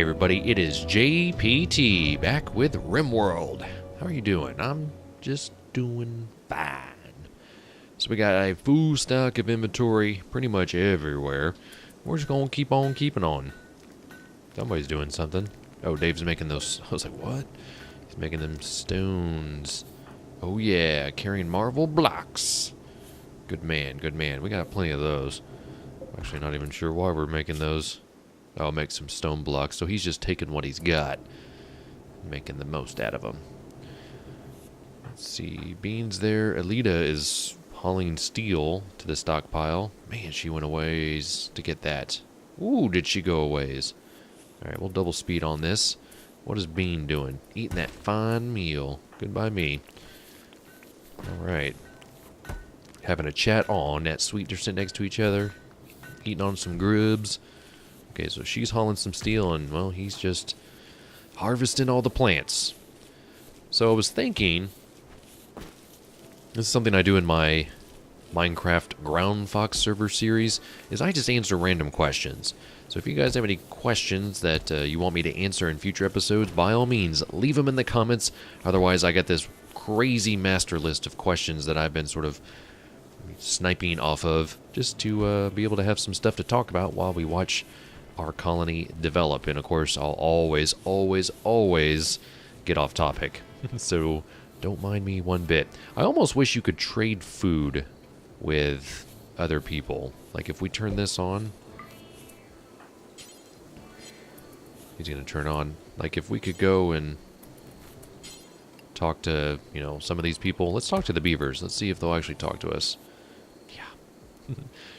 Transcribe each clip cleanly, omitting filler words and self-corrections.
Hey everybody, it is JPT back with RimWorld. How are you doing? I'm just doing fine. So we got a full stock of inventory pretty much everywhere. We're just gonna keep on keeping on. Somebody's doing something. Oh, Dave's making those. I was like, what? He's making them stones. Oh yeah, carrying marble blocks. Good man, good man. We got plenty of those. I'm actually not even sure why we're making those. I'll make some stone blocks. So he's just taking what he's got, making the most out of them. Let's see, beans there. Alita is hauling steel to the stockpile. Man, she went a ways to get that. Ooh, did she go a ways? Alright, we'll double speed on this. What is Bean doing? Eating that fine meal. Goodbye me. Alright. Having a chat on that sweet. They're sitting next to each other. Eating on some grubs. Okay, so she's hauling some steel and, well, he's just harvesting all the plants. So I was thinking, this is something I do in my Minecraft Ground Fox server series, is I just answer random questions. So if you guys have any questions that you want me to answer in future episodes, by all means, leave them in the comments. Otherwise, I got this crazy master list of questions that I've been sort of sniping off of, just to be able to have some stuff to talk about while we watch our colony develop. And of course, I'll always, always, always get off topic. So don't mind me one bit. I almost wish you could trade food with other people. Like if we turn this on, he's gonna turn on. Like if we could go and talk to, you know, some of these people. Let's talk to the beavers. Let's see if they'll actually talk to us. Yeah.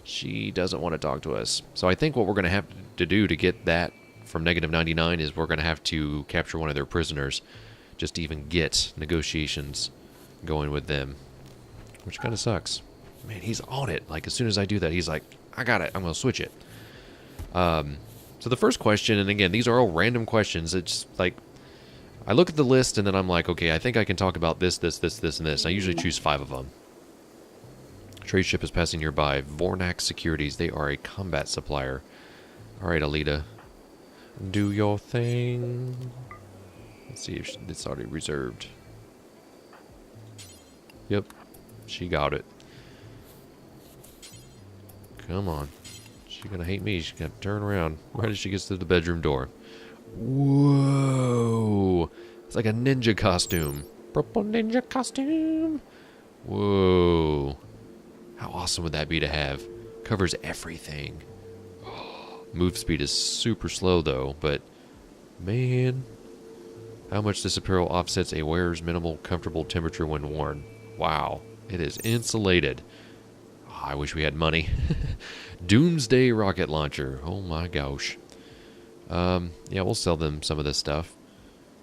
She doesn't want to talk to us. So I think what we're going to have to do to get that from -99 is we're going to have to capture one of their prisoners just to even get negotiations going with them. Which kind of sucks. Man, he's on it. Like, as soon as I do that, he's like, I got it. I'm going to switch it. So the first question, and again, these are all random questions. It's like, I look at the list and then I'm like, okay, I think I can talk about this, this, this, this, and this. I usually choose 5 of them. Trade ship is passing nearby. Vornax Securities. They are a combat supplier. Alright, Alita. Do your thing. Let's see if it's already reserved. Yep. She got it. Come on. She's gonna hate me. She's gonna turn around right as she gets to the bedroom door. Whoa. It's like a ninja costume. Purple ninja costume. Whoa. How awesome would that be to have? Covers everything. Move speed is super slow though, but man, how much this apparel offsets a wearer's minimal comfortable temperature when worn. Wow, it is insulated. Oh, I wish we had money. Doomsday rocket launcher. Oh my gosh. Yeah, we'll sell them some of this stuff.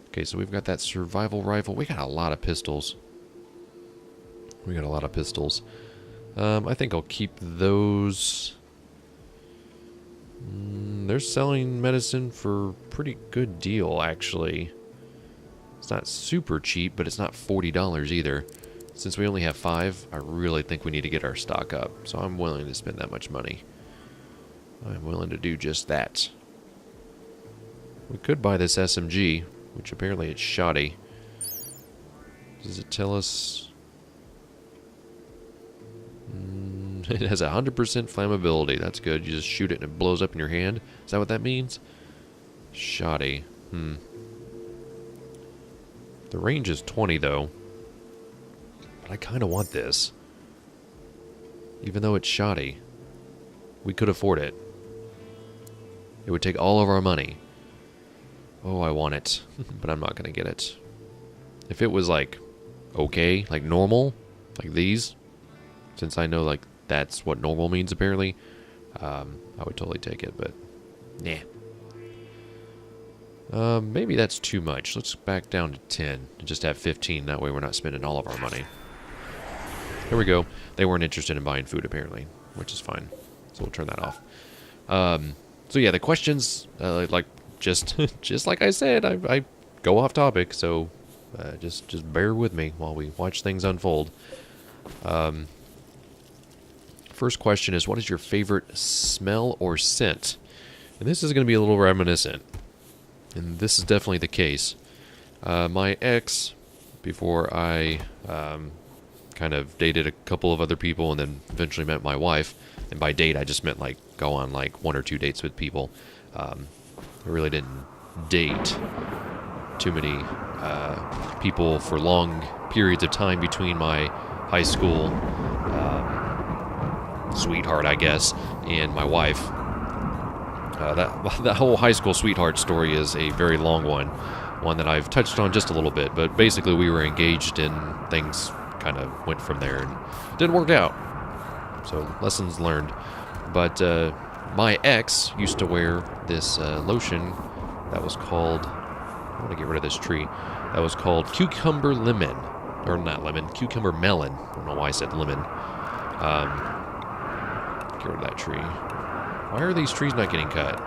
Okay, so we've got that survival rifle. We got a lot of pistols. I think I'll keep those. They're selling medicine for a pretty good deal, actually. It's not super cheap, but it's not $40 either. Since we only have 5, I really think we need to get our stock up. So I'm willing to spend that much money. I'm willing to do just that. We could buy this SMG, which apparently it's shoddy. Does it tell us? It has 100% flammability. That's good. You just shoot it and it blows up in your hand. Is that what that means? Shoddy. The range is 20 though. But I kind of want this. Even though it's shoddy. We could afford it. It would take all of our money. Oh, I want it. But I'm not going to get it. If it was like, okay, like normal, like these, since I know like that's what normal means apparently, I would totally take it, but nah. Maybe that's too much. Let's back down to 10 and just have 15. That way we're not spending all of our money. Here we go. They weren't interested in buying food apparently, which is fine. So we'll turn that off. So yeah, the questions, like just like I said, I go off topic, so just bear with me while we watch things unfold. First question is, what is your favorite smell or scent? And this is going to be a little reminiscent. And this is definitely the case. My ex, before I kind of dated a couple of other people and then eventually met my wife, and by date I just meant like go on like 1 or 2 dates with people. I really didn't date too many people for long periods of time between my high school sweetheart, I guess, and my wife. That whole high school sweetheart story is a very long one that I've touched on just a little bit, but basically we were engaged and things kind of went from there and didn't work out. So lessons learned. But my ex used to wear this lotion that was called, I want to get rid of this tree, that was called Cucumber Lemon. Or not lemon, Cucumber Melon. I don't know why I said lemon. Get rid of that tree. Why are these trees not getting cut?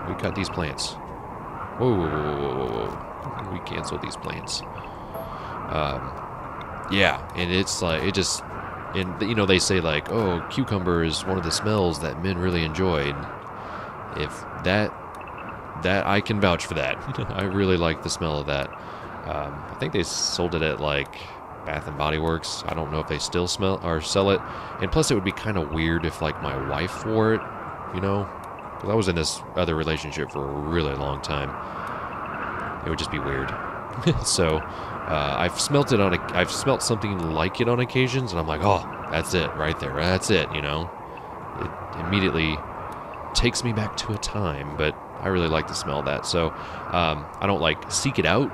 We cut these plants. Whoa, whoa, whoa, whoa, whoa. We canceled these plants. Yeah, and it's like, it just, and you know, they say like, oh, cucumber is one of the smells that men really enjoyed. If that I can vouch for that. I really like the smell of that. I think they sold it at like Bath and Body Works. I don't know if they still sell it. And plus, it would be kind of weird if like my wife wore it, you know, because I was in this other relationship for a really long time. It would just be weird. So I've smelt something like it on occasions, and I'm like, oh, that's it right there. That's it. You know, it immediately takes me back to a time, but I really like the smell of that. So I don't like seek it out,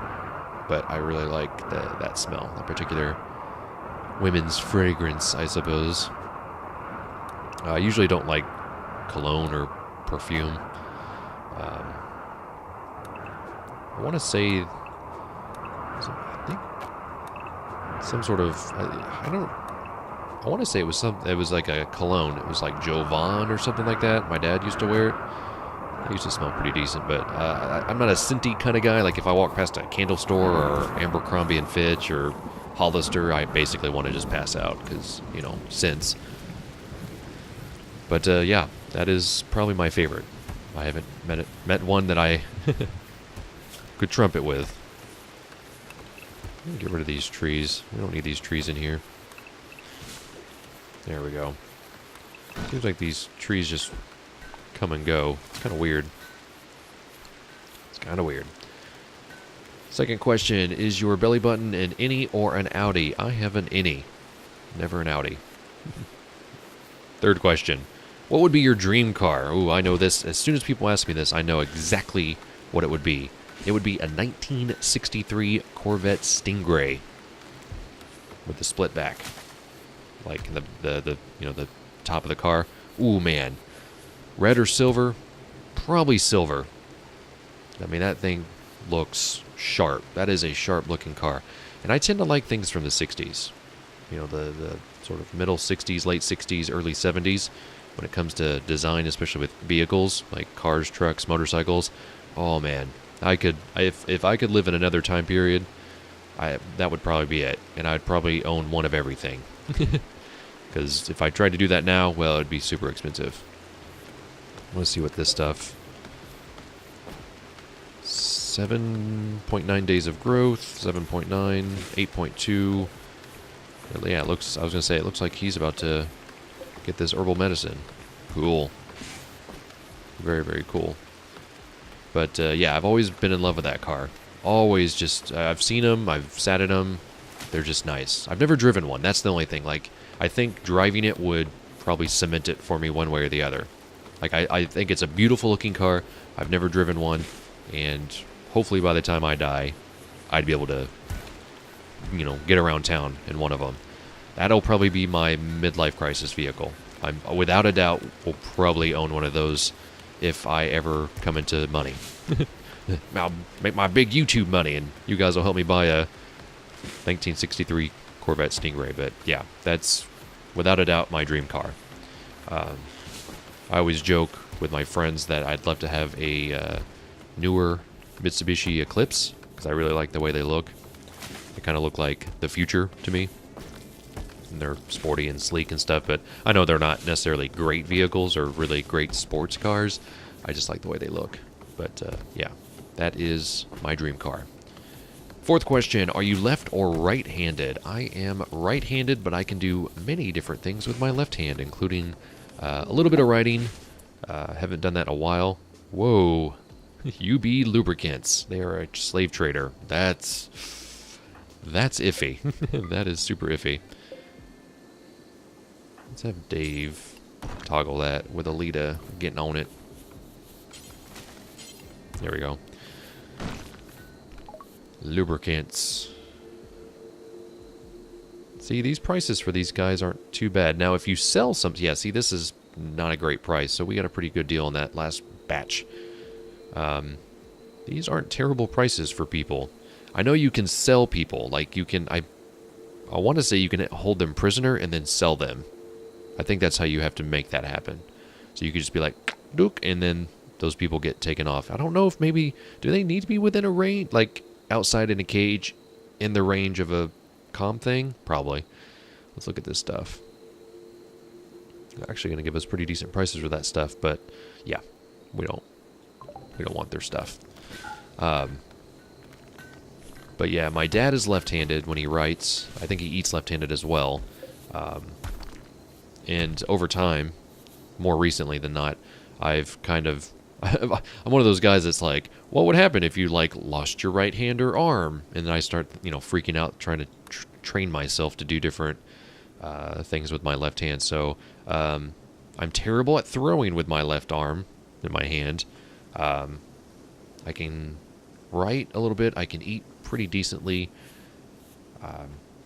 but I really like that smell, that particular women's fragrance, I suppose. I usually don't like cologne or perfume. I want to say, I think some sort of, I want to say it was like a cologne. It was like Jovan or something like that. My dad used to wear it. It used to smell pretty decent, but I'm not a scenty kind of guy. Like if I walk past a candle store or Abercrombie & Fitch or Hollister, I basically want to just pass out because, you know, scents. But yeah, that is probably my favorite. I haven't met one that I could trumpet with. Get rid of these trees. We don't need these trees in here. There we go. Seems like these trees just come and go. It's kind of weird. It's kind of weird. Second question, is your belly button an innie or an outie? I have an innie. Never an outie. Third question, what would be your dream car? Ooh, I know this. As soon as people ask me this, I know exactly what it would be. It would be a 1963 Corvette Stingray with the split back. Like the you know, the top of the car. Ooh, man. Red or silver? Probably silver. I mean, that thing looks sharp. That is a sharp-looking car. And I tend to like things from the 60s. You know, the sort of middle 60s, late 60s, early 70s. When it comes to design, especially with vehicles, like cars, trucks, motorcycles. Oh, man. If I could live in another time period, that would probably be it. And I'd probably own one of everything. Because if I tried to do that now, well, it would be super expensive. Let's see what this stuff. 7.9 days of growth, 7.9, 8.2. Yeah, it looks like he's about to get this herbal medicine. Cool. Very, very cool. But yeah, I've always been in love with that car. Always just, I've seen them, I've sat in them. They're just nice. I've never driven one. That's the only thing. Like, I think driving it would probably cement it for me one way or the other. Like, I think it's a beautiful looking car. I've never driven one. And hopefully by the time I die, I'd be able to, you know, get around town in one of them. That'll probably be my midlife crisis vehicle. I'm, without a doubt, will probably own one of those if I ever come into money. I'll make my big YouTube money, and you guys will help me buy a 1963 Corvette Stingray. But yeah, that's without a doubt my dream car. I always joke with my friends that I'd love to have a newer Mitsubishi Eclipse, because I really like the way they look. They kind of look like the future to me. And they're sporty and sleek and stuff, but I know they're not necessarily great vehicles or really great sports cars, I just like the way they look. But yeah, that is my dream car. Fourth question, are you left or right-handed? I am right-handed, but I can do many different things with my left hand, including a little bit of writing. Haven't done that in a while. Whoa. UB Lubricants. They are a slave trader. That's iffy. That is super iffy. Let's have Dave toggle that with Alita getting on it. There we go. Lubricants. See, these prices for these guys aren't too bad. Now, if you sell some... Yeah, see, this is not a great price, so we got a pretty good deal on that last batch. These aren't terrible prices for people. I know you can sell people. Like, you can... I want to say you can hold them prisoner and then sell them. I think that's how you have to make that happen. So you could just be like, Duke, and then those people get taken off. I don't know if maybe... Do they need to be within a range? Like... outside in a cage in the range of a comm thing? Probably. Let's look at this stuff. They're actually going to give us pretty decent prices for that stuff, but yeah, we don't want their stuff. But yeah, my dad is left-handed when he writes. I think he eats left-handed as well. And over time, more recently than not, I've kind of... I'm one of those guys that's like, what would happen if you, like, lost your right hand or arm? And then I start, you know, freaking out, trying to train myself to do different things with my left hand. So I'm terrible at throwing with my left arm in my hand. I can write a little bit. I can eat pretty decently.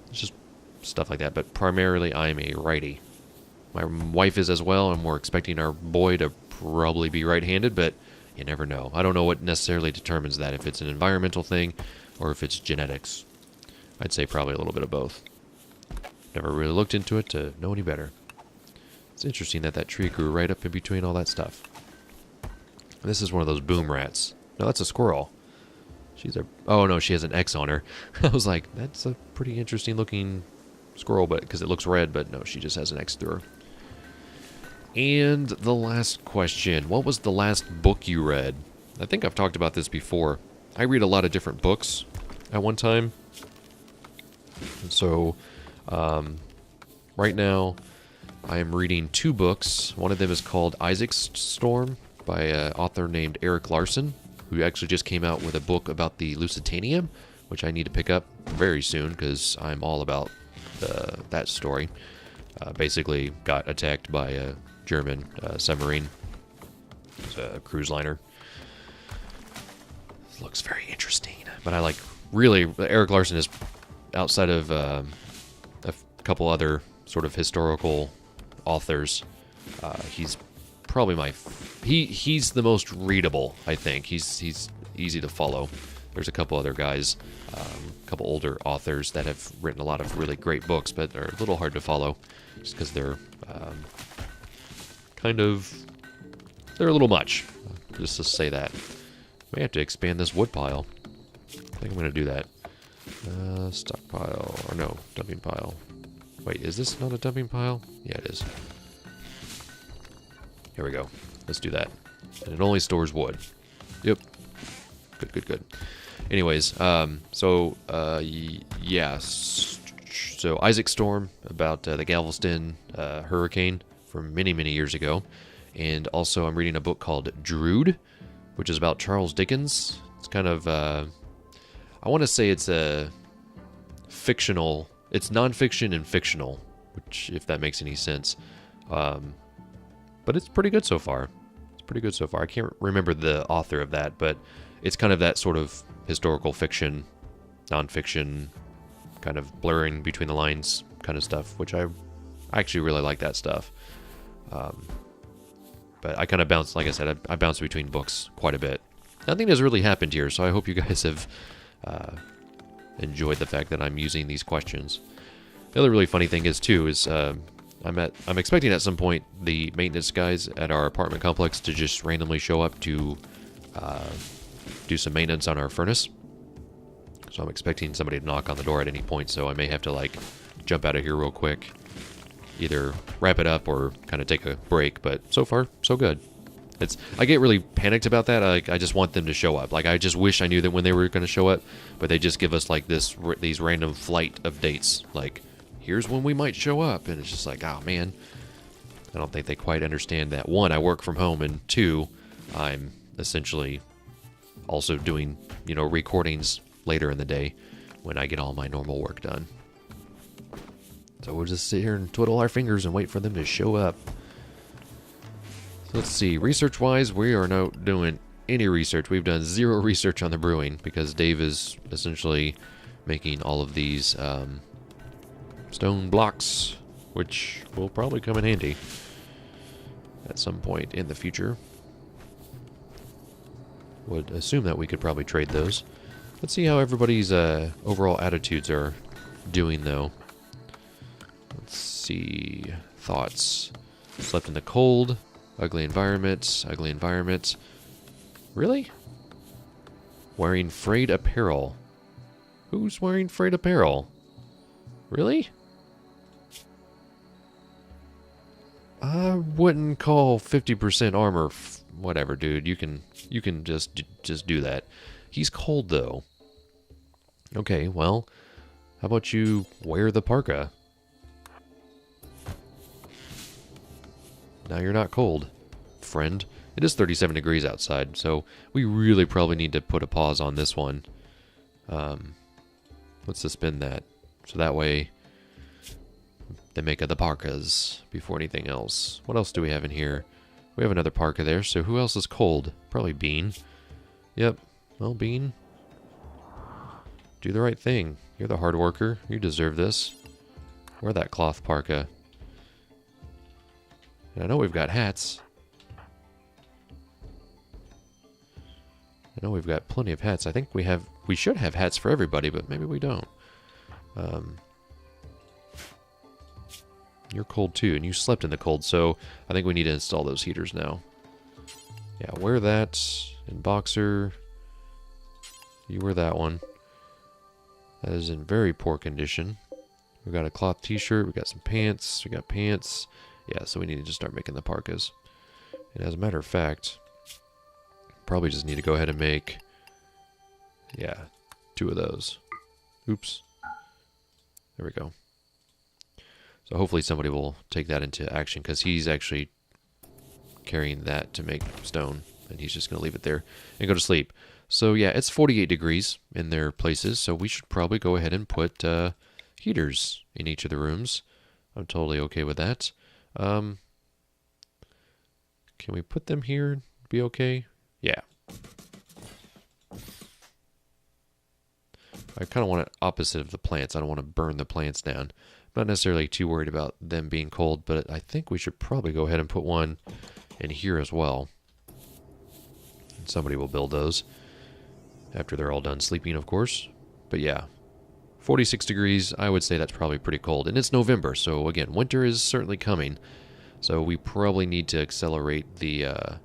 It's just stuff like that. But primarily, I'm a righty. My wife is as well, and we're expecting our boy to probably be right-handed, but you never know. I don't know what necessarily determines that, if it's an environmental thing or if it's genetics. I'd say probably a little bit of both. Never really looked into it to know any better. It's interesting that that tree grew right up in between all that stuff. And this is one of those boom rats. No, that's a squirrel. She's a... Oh, no, she has an X on her. I was like, that's a pretty interesting looking squirrel, but because it looks red, but no, she just has an X through her. And the last question. What was the last book you read? I think I've talked about this before. I read a lot of different books at one time. And so, right now, I am reading 2 books. One of them is called Isaac's Storm by an author named Erik Larson, who actually just came out with a book about the Lusitania, which I need to pick up very soon because I'm all about that story. Basically got attacked by a German submarine. It's a cruise liner. Looks very interesting. But I like, really, Erik Larson is, outside of a couple other sort of historical authors, he's probably he's the most readable, I think. He's easy to follow. There's a couple other guys, a couple older authors that have written a lot of really great books, but are a little hard to follow just because they're they're a little much. Just to say that. We have to expand this wood pile. I think I'm going to do that. Stockpile, or no, dumping pile. Wait, is this not a dumping pile? Yeah, it is. Here we go. Let's do that. And it only stores wood. Yep. Good. Anyways, yeah. So Isaac's Storm, about the Galveston hurricane from many, many years ago. And also I'm reading a book called Drood, which is about Charles Dickens. It's kind of, I want to say it's a fictional, it's nonfiction and fictional, which, if that makes any sense. But it's pretty good so far. I can't remember the author of that, but it's kind of that sort of historical fiction, nonfiction, kind of blurring between the lines kind of stuff, which I actually really like that stuff. But I kind of bounce, like I said, I bounce between books quite a bit. Nothing has really happened here, so I hope you guys have enjoyed the fact that I'm using these questions. The other really funny thing is, too, is I'm expecting at some point the maintenance guys at our apartment complex to just randomly show up to do some maintenance on our furnace. So I'm expecting somebody to knock on the door at any point, so I may have to, like, jump out of here real quick. Either wrap it up or kind of take a break, but so far, so good. I get really panicked about that. I just want them to show up. Like, I just wish I knew that when they were going to show up, but they just give us like these random flight of dates. Like, here's when we might show up, and it's just like, oh man, I don't think they quite understand that. One, I work from home, and two, I'm essentially also doing, recordings later in the day when I get all my normal work done. So we'll just sit here and twiddle our fingers and wait for them to show up. So let's see. Research-wise, we are not doing any research. We've done zero research on the brewing because Dave is essentially making all of these stone blocks, which will probably come in handy at some point in the future. Would assume that we could probably trade those. Let's see how everybody's overall attitudes are doing, though. Let's see. Thoughts. Slept in the cold. Ugly environment. Ugly environment. Really? Wearing frayed apparel. Who's wearing frayed apparel? Really? I wouldn't call 50% armor whatever, dude. You can just do that. He's cold, though. Okay, well, how about you wear the parka? Now you're not cold, friend. It is 37 degrees outside, so we really probably need to put a pause on this one. Let's suspend that, so that way they make the parkas before anything else. What else do we have in here? We have another parka there, so who else is cold? Probably Bean. Yep, well, Bean, do the right thing. You're the hard worker. You deserve this. Wear that cloth parka. And I know we've got hats. I know we've got plenty of hats. I think we should have hats for everybody, but maybe we don't. You're cold too, and you slept in the cold, so I think we need to install those heaters now. Yeah, wear that. And boxer. You wear that one. That is in very poor condition. We've got a cloth t-shirt, we've got some pants, we got pants. Yeah, so we need to just start making the parkas. And as a matter of fact, probably just need to go ahead and make, yeah, 2 of those. Oops. There we go. So hopefully somebody will take that into action, because he's actually carrying that to make stone, and he's just going to leave it there and go to sleep. So yeah, it's 48 degrees in their places, so we should probably go ahead and put heaters in each of the rooms. I'm totally okay with that. Can we put them here? Be okay? Yeah. I kind of want it opposite of the plants. I don't want to burn the plants down. I'm not necessarily too worried about them being cold, but I think we should probably go ahead and put one in here as well. And somebody will build those after they're all done sleeping, of course. But yeah, 46 degrees, I would say that's probably pretty cold. And it's November, so again, winter is certainly coming. So we probably need to accelerate the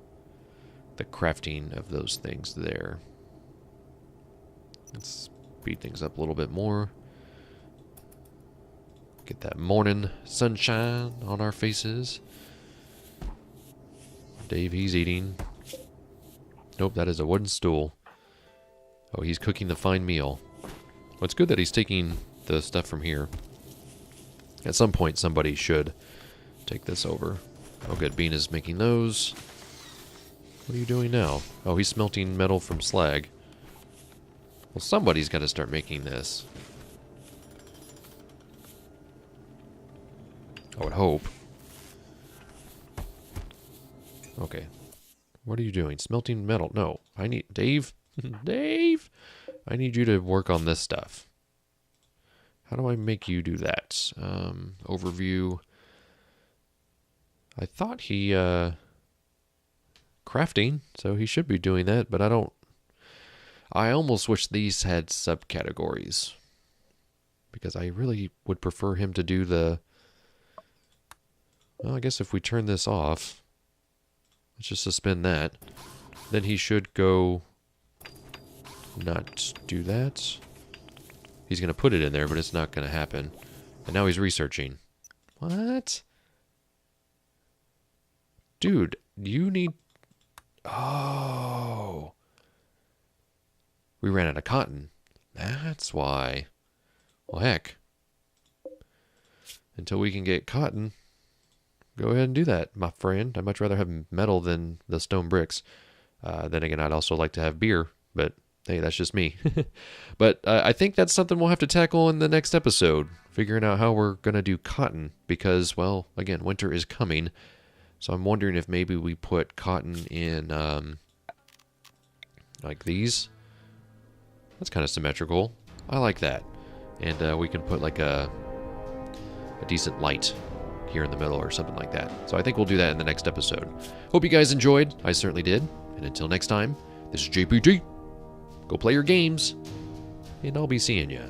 crafting of those things there. Let's speed things up a little bit more. Get that morning sunshine on our faces. Dave, he's eating. Nope, that is a wooden stool. Oh, he's cooking the fine meal. Well, it's good that he's taking the stuff from here. At some point, somebody should take this over. Oh, good. Bean is making those. What are you doing now? Oh, he's smelting metal from slag. Well, somebody's got to start making this. I would hope. Okay. What are you doing? Smelting metal. No, I need... Dave? Dave? I need you to work on this stuff. How do I make you do that? Overview. I thought he... crafting, so he should be doing that, but I don't... I almost wish these had subcategories. Because I really would prefer him to do the... Well, I guess if we turn this off, let's just suspend that, then he should go not do that. He's going to put it in there, but it's not going to happen. And now he's researching. What? Dude, you need Oh. We ran out of cotton. That's why. Well, heck. Until we can get cotton, go ahead and do that, my friend. I'd much rather have metal than the stone bricks. Then again, I'd also like to have beer, but hey, that's just me. But I think that's something we'll have to tackle in the next episode, figuring out how we're going to do cotton, because, well, again, winter is coming. So I'm wondering if maybe we put cotton in, like these. That's kind of symmetrical. I like that. And we can put like a decent light here in the middle or something like that. So I think we'll do that in the next episode. Hope you guys enjoyed. I certainly did. And until next time, this is JPT. Go play your games, and I'll be seeing ya.